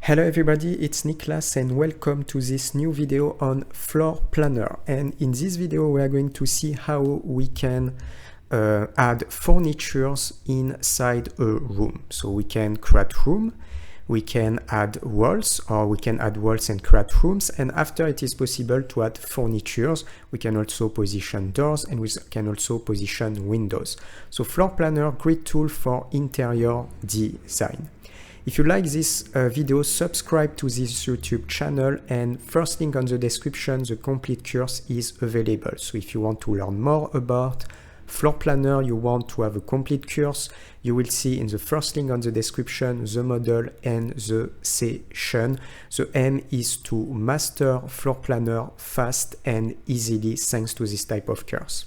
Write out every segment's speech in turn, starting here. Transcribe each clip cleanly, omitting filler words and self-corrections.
Hello everybody, it's Niklas and welcome to this new video on Floorplanner. And in this video we are going to see how we can add furnitures inside a room. So we can create room, we can add walls, or we can add walls and create rooms, and after it is possible to add furnitures. We can also position doors and we can also position windows. So Floorplanner, great tool for interior design. If you like this video, subscribe to this YouTube channel, and first link on the description, the complete course is available. So if you want to learn more about Floorplanner, you want to have a complete course, you will see in the first link on the description the model and the session. The aim is to master Floorplanner fast and easily thanks to this type of course.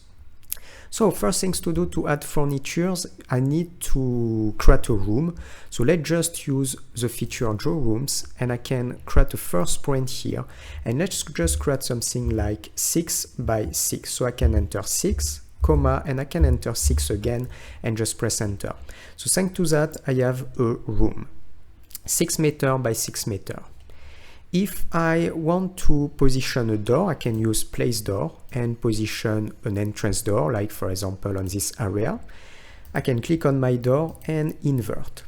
So first things to do to add furnitures, I need to create a room. So let's just use the feature draw rooms, and I can create a first print here. And let's just create something like 6 by 6. So I can enter 6, comma, and I can enter 6 again and just press enter. So thanks to that, I have a room, 6 meter by 6 meter. If I want to position a door, I can use place door and position an entrance door, like for example on this area. I can click on my door and invert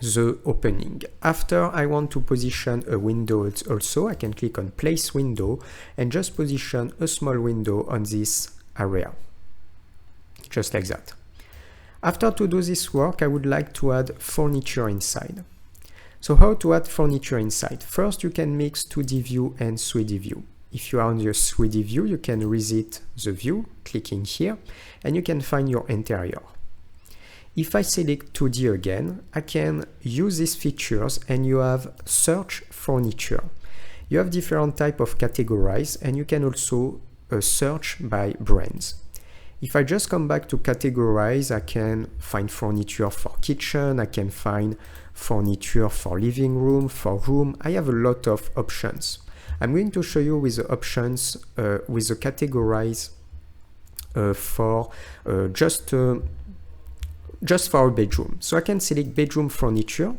the opening. After I want to position a window also, I can click on place window and just position a small window on this area, just like that. After to do this work, I would like to add furniture inside. So how to add furniture inside? First, you can mix 2D view and 3D view. If you are on your 3D view, you can reset the view, clicking here, and you can find your interior. If I select 2D again, I can use these features and you have search furniture. You have different type of categorize, and you can also search by brands. If I just come back to categorize, I can find furniture for kitchen, I can find furniture for living room, for room. I have a lot of options. I'm going to show you with the options with the categorize for just for a bedroom. So I can select bedroom furniture,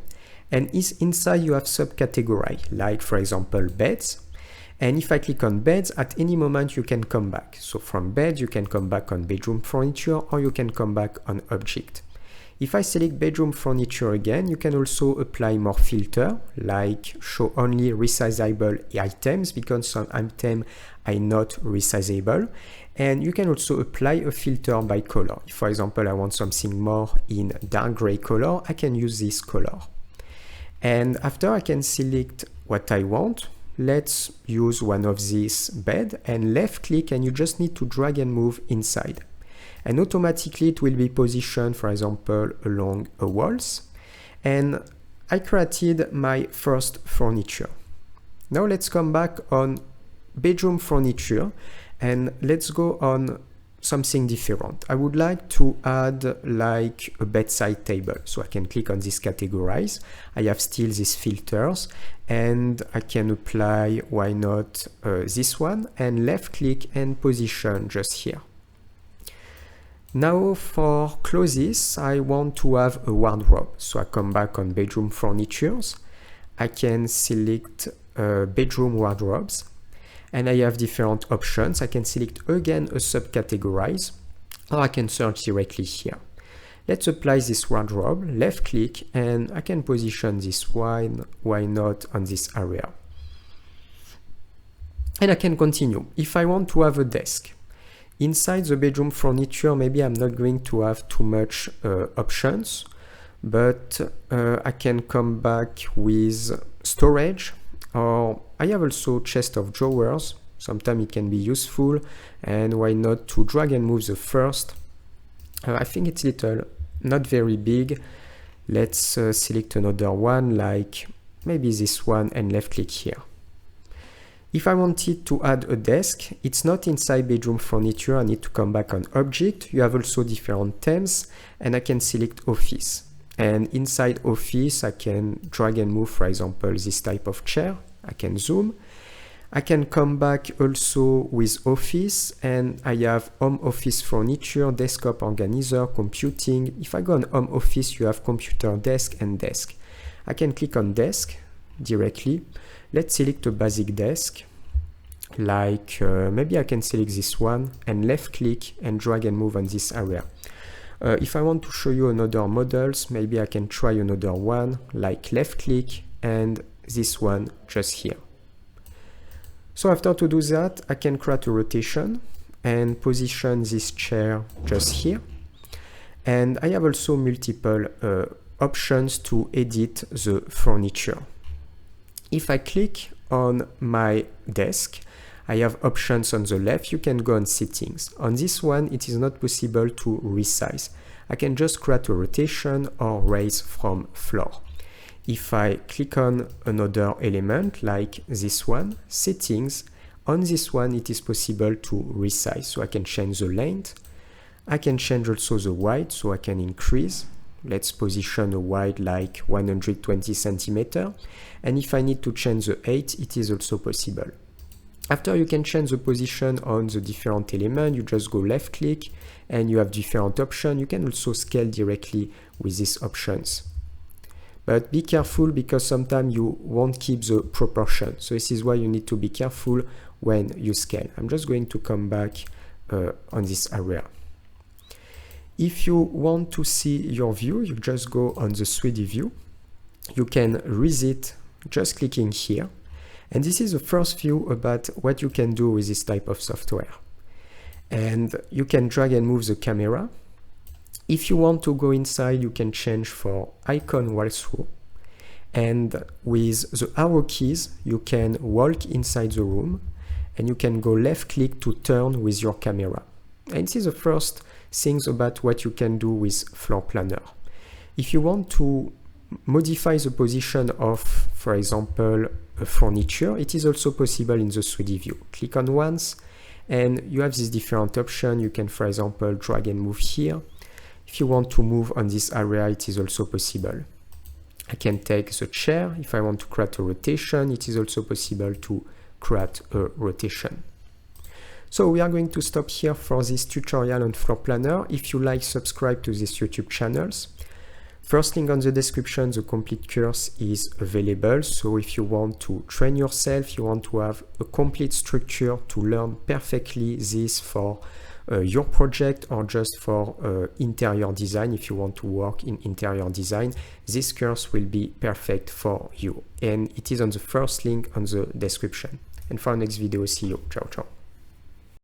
and inside you have subcategory, like for example beds. And if I click on beds, at any moment you can come back. So from bed, you can come back on bedroom furniture, or you can come back on object. If I select bedroom furniture again, you can also apply more filter, like show only resizable items, because some items are not resizable. And you can also apply a filter by color. If, for example, I want something more in dark gray color, I can use this color. And after I can select what I want. Let's use one of these bed and left click, and you just need to drag and move inside. And automatically it will be positioned, for example, along a walls. And I created my first furniture. Now let's come back on bedroom furniture and let's go on something different. I would like to add like a bedside table. So I can click on this categorize. I have still these filters and I can apply, why not, this one, and left click and position just here. Now for clothes, I want to have a wardrobe. So I come back on bedroom furnitures. I can select bedroom wardrobes. And I have different options. I can select again a subcategorize, or I can search directly here. Let's apply this wardrobe, left click, and I can position this one, why not, on this area. And I can continue. If I want to have a desk, inside the bedroom furniture, maybe I'm not going to have too much options, but I can come back with storage, or I have also chest of drawers. Sometimes it can be useful, and why not to drag and move the first. I think it's little, not very big. Let's select another one, like maybe this one, and left click here. If I wanted to add a desk, it's not inside bedroom furniture. I need to come back on object. You have also different themes, and I can select office. And inside office, I can drag and move, for example, this type of chair. I can zoom. I can come back also with office, and I have home office furniture, desktop organizer, computing. If I go on home office, you have computer desk and desk. I can click on desk, directly. Let's select a basic desk, like maybe I can select this one and left click and drag and move on this area. If I want to show you another models, maybe I can try another one, like left click and this one just here. So after to do that, I can create a rotation and position this chair just here. And I have also multiple options to edit the furniture. If I click on my desk, I have options on the left. You can go on settings. On this one, it is not possible to resize. I can just create a rotation or raise from floor. If I click on another element like this one, settings, on this one it is possible to resize. So I can change the length. I can change also the width, so I can increase. Let's position a width like 120 centimeters. And if I need to change the height, it is also possible. After you can change the position on the different element, you just go left click and you have different options. You can also scale directly with these options. But be careful because sometimes you won't keep the proportion. So this is why you need to be careful when you scale. I'm just going to come back on this area. If you want to see your view, you just go on the 3D view. You can raise it just clicking here. And this is the first view about what you can do with this type of software. And you can drag and move the camera. If you want to go inside, you can change for icon walkthrough. And with the arrow keys, you can walk inside the room and you can go left click to turn with your camera. And this is the first things about what you can do with Floorplanner. If you want to modify the position of, for example, a furniture, it is also possible in the 3D view. Click on once and you have this different option. You can, for example, drag and move here. If you want to move on this area, it is also possible. I can take the chair. If I want to create a rotation, it is also possible to create a rotation. So we are going to stop here for this tutorial on Floorplanner. If you like, subscribe to these YouTube channels. First link on the description, the complete course is available. So if you want to train yourself, you want to have a complete structure to learn perfectly this for your project or just for interior design. If you want to work in interior design, this course will be perfect for you. And it is on the first link on the description. And for our next video, see you. Ciao, ciao.